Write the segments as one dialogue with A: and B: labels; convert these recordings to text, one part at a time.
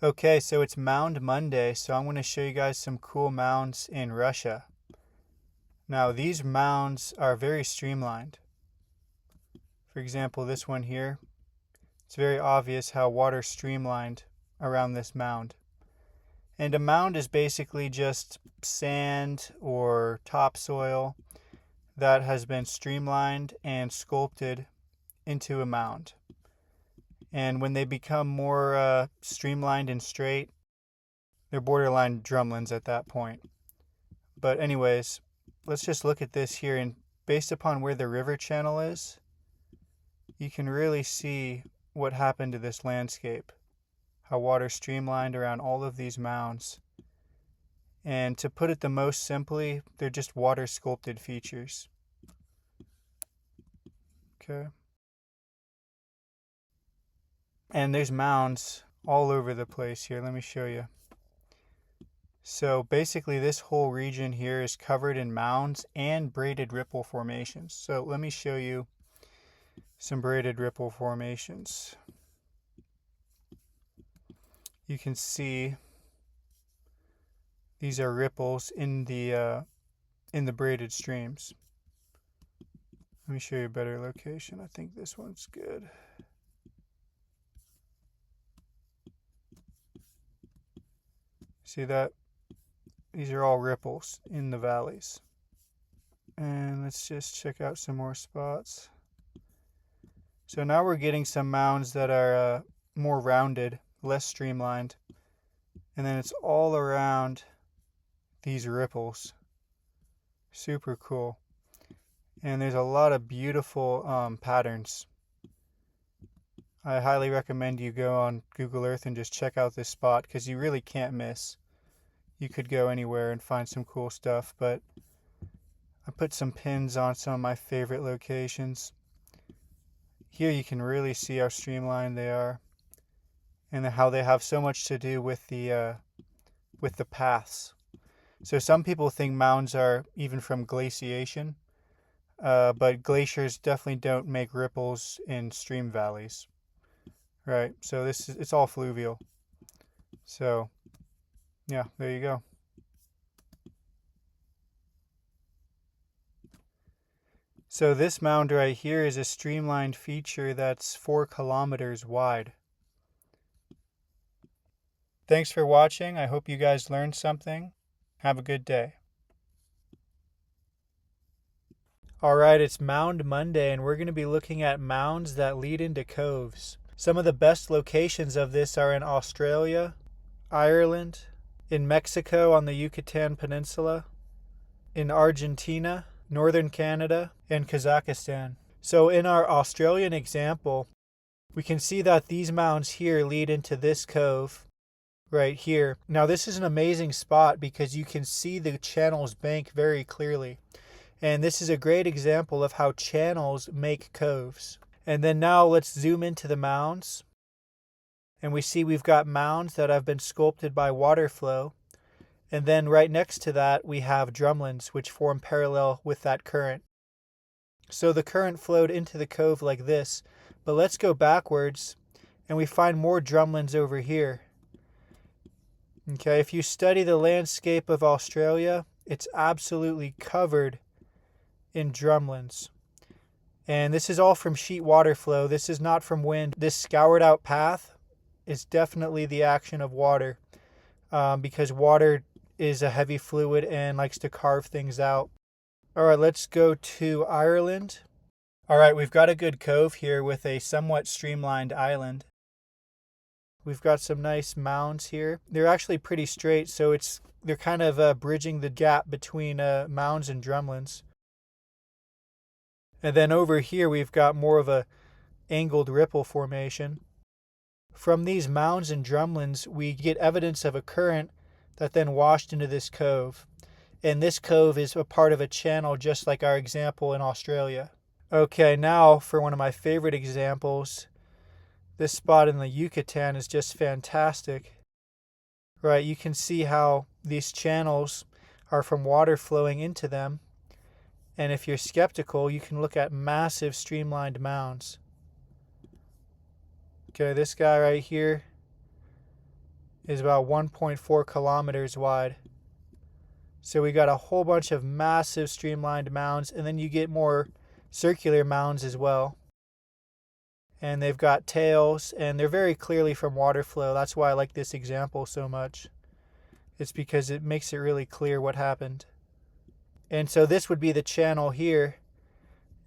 A: Okay, so it's Mound Monday, so I'm going to show you guys some cool mounds in Russia. Now, these mounds are very streamlined. For example, this one here, it's very obvious how water streamlined around this mound. And a mound is basically just sand or topsoil that has been streamlined and sculpted into a mound. And when they become more streamlined and straight, they're borderline drumlins at that point. But anyways, let's just look at this here, and based upon where the river channel is, you can really see what happened to this landscape, how water streamlined around all of these mounds. And to put it the most simply, they're just water sculpted features. Okay. And there's mounds all over the place here. Let me show you. So basically this whole region here is covered in mounds and braided ripple formations. So let me show you some braided ripple formations. You can see these are ripples in the braided streams. Let me show you a better location. I think this one's good. See that? These are all ripples in the valleys. And let's just check out some more spots. So now we're getting some mounds that are more rounded, less streamlined. And then it's all around these ripples. Super cool. And there's a lot of beautiful patterns. I highly recommend you go on Google Earth and just check out this spot because you really can't miss. You could go anywhere and find some cool stuff, but I put some pins on some of my favorite locations. Here you can really see how streamlined they are and how they have so much to do with the paths. So some people think mounds are even from glaciation, but glaciers definitely don't make ripples in stream valleys. Right, so it's all fluvial. So yeah, there you go. So this mound right here is a streamlined feature that's 4 kilometers wide. Thanks for watching. I hope you guys learned something. Have a good day. Alright, it's Mound Monday, and we're going to be looking at mounds that lead into coves. Some of the best locations of this are in Australia, Ireland, in Mexico on the Yucatan Peninsula, in Argentina, northern Canada, and Kazakhstan. So in our Australian example, we can see that these mounds here lead into this cove right here. Now this is an amazing spot because you can see the channel's bank very clearly. And this is a great example of how channels make coves. And then now let's zoom into the mounds. And we see we've got mounds that have been sculpted by water flow. And then right next to that, we have drumlins, which form parallel with that current. So the current flowed into the cove like this. But let's go backwards, and we find more drumlins over here. Okay, if you study the landscape of Australia, it's absolutely covered in drumlins. And this is all from sheet water flow. This is not from wind. This scoured out path is definitely the action of water, because water is a heavy fluid and likes to carve things out. All right, let's go to Ireland. All right, we've got a good cove here with a somewhat streamlined island. We've got some nice mounds here. They're actually pretty straight, so they're kind of bridging the gap between mounds and drumlins. And then over here, we've got more of a angled ripple formation. From these mounds and drumlins, we get evidence of a current that then washed into this cove. And this cove is a part of a channel just like our example in Australia. Okay, now for one of my favorite examples. This spot in the Yucatan is just fantastic. Right, you can see how these channels are from water flowing into them. And if you're skeptical, you can look at massive streamlined mounds. Okay, this guy right here, is about 1.4 kilometers wide. So we got a whole bunch of massive streamlined mounds, and then you get more circular mounds as well. And they've got tails, and they're very clearly from water flow. That's why I like this example so much. It's because it makes it really clear what happened. And so this would be the channel here,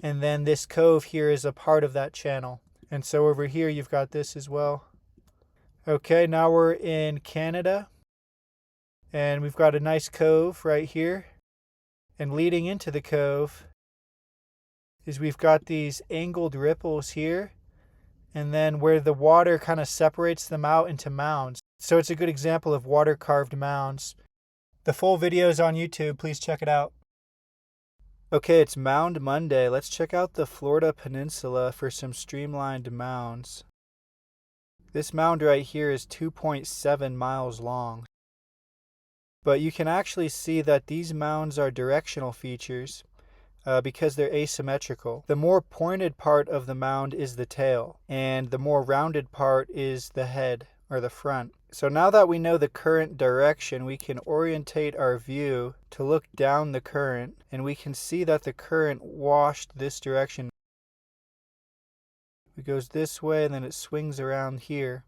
A: and then this cove here is a part of that channel. And so over here you've got this as well. Okay, now we're in Canada, and we've got a nice cove right here. And leading into the cove is we've got these angled ripples here, and then where the water kind of separates them out into mounds. So it's a good example of water carved mounds. The full video is on YouTube, please check it out. Okay, it's Mound Monday. Let's check out the Florida Peninsula for some streamlined mounds. This mound right here is 2.7 miles long. But you can actually see that these mounds are directional features because they're asymmetrical. The more pointed part of the mound is the tail, and the more rounded part is the head or the front. So now that we know the current direction, we can orientate our view to look down the current, and we can see that the current washed this direction. It goes this way, and then it swings around here.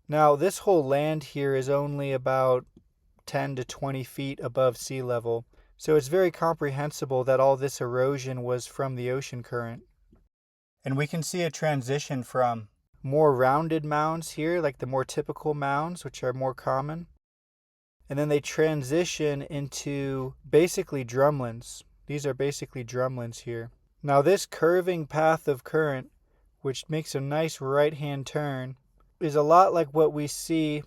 A: Now this whole land here is only about 10 to 20 feet above sea level, so it's very comprehensible that all this erosion was from the ocean current. And we can see a transition from more rounded mounds here, like the more typical mounds, which are more common. And then they transition into basically drumlins. These are basically drumlins here. Now this curving path of current, which makes a nice right-hand turn, is a lot like what we see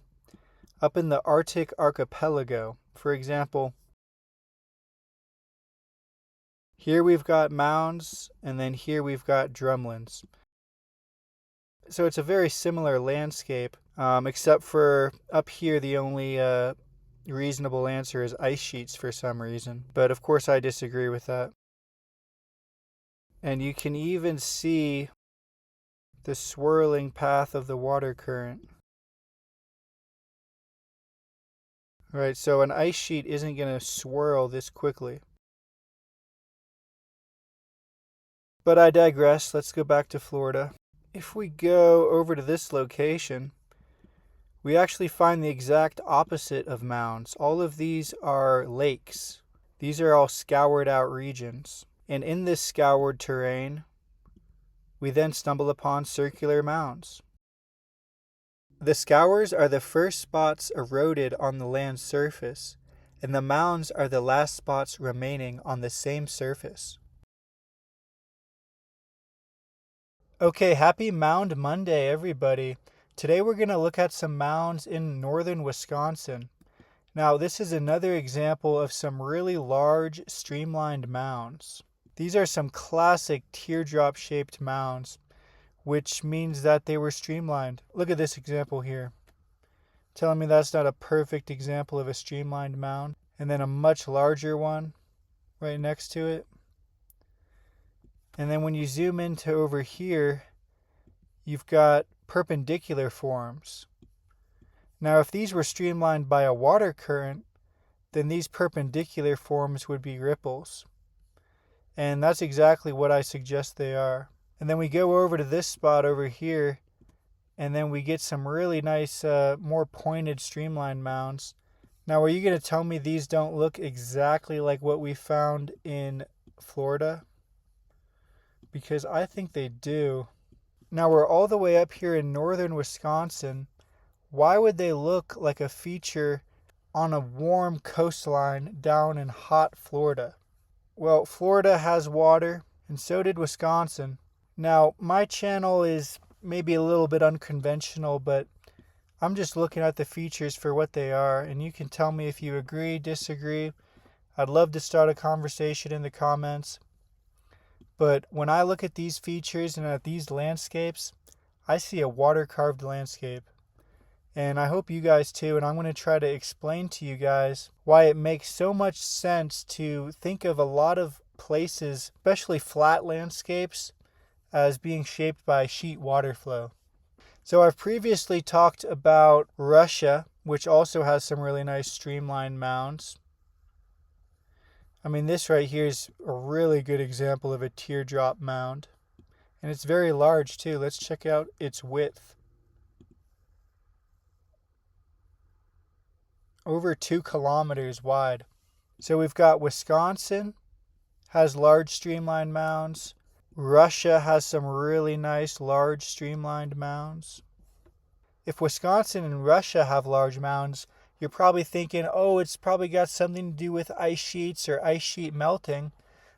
A: up in the Arctic archipelago. For example, here we've got mounds, and then here we've got drumlins. So it's a very similar landscape, except for up here the only reasonable answer is ice sheets for some reason. But of course I disagree with that. And you can even see the swirling path of the water current. Right, so an ice sheet isn't going to swirl this quickly. But I digress. Let's go back to Florida. If we go over to this location, we actually find the exact opposite of mounds. All of these are lakes. These are all scoured out regions. And in this scoured terrain, we then stumble upon circular mounds. The scours are the first spots eroded on the land's surface, and the mounds are the last spots remaining on the same surface. Okay, happy Mound Monday, everybody. Today we're going to look at some mounds in northern Wisconsin. Now, this is another example of some really large streamlined mounds. These are some classic teardrop-shaped mounds, which means that they were streamlined. Look at this example here. Telling me that's not a perfect example of a streamlined mound. And then a much larger one right next to it. And then when you zoom into over here, you've got perpendicular forms. Now, if these were streamlined by a water current, then these perpendicular forms would be ripples. And that's exactly what I suggest they are. And then we go over to this spot over here, and then we get some really nice, more pointed streamlined mounds. Now, are you going to tell me these don't look exactly like what we found in Florida? Because I think they do. Now, we're all the way up here in northern Wisconsin. Why would they look like a feature on a warm coastline down in hot Florida? Well, Florida has water, and so did Wisconsin. Now, my channel is maybe a little bit unconventional, but I'm just looking at the features for what they are, and you can tell me if you agree, disagree. I'd love to start a conversation in the comments. But when I look at these features and at these landscapes, I see a water-carved landscape. And I hope you guys too, and I'm going to try to explain to you guys why it makes so much sense to think of a lot of places, especially flat landscapes, as being shaped by sheet water flow. So I've previously talked about Russia, which also has some really nice streamlined mounds. I mean, this right here is a really good example of a teardrop mound. And it's very large too. Let's check out its width. Over 2 kilometers wide. So we've got Wisconsin has large streamlined mounds. Russia has some really nice large streamlined mounds. If Wisconsin and Russia have large mounds, you're probably thinking, oh, it's probably got something to do with ice sheets or ice sheet melting.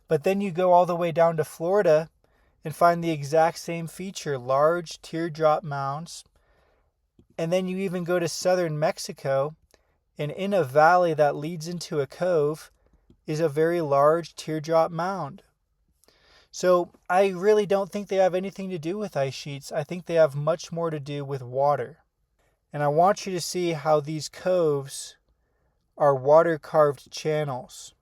A: But then you go all the way down to Florida and find the exact same feature, large teardrop mounds. And then you even go to southern Mexico, and in a valley that leads into a cove is a very large teardrop mound. So I really don't think they have anything to do with ice sheets. I think they have much more to do with water. And I want you to see how these coves are water-carved channels.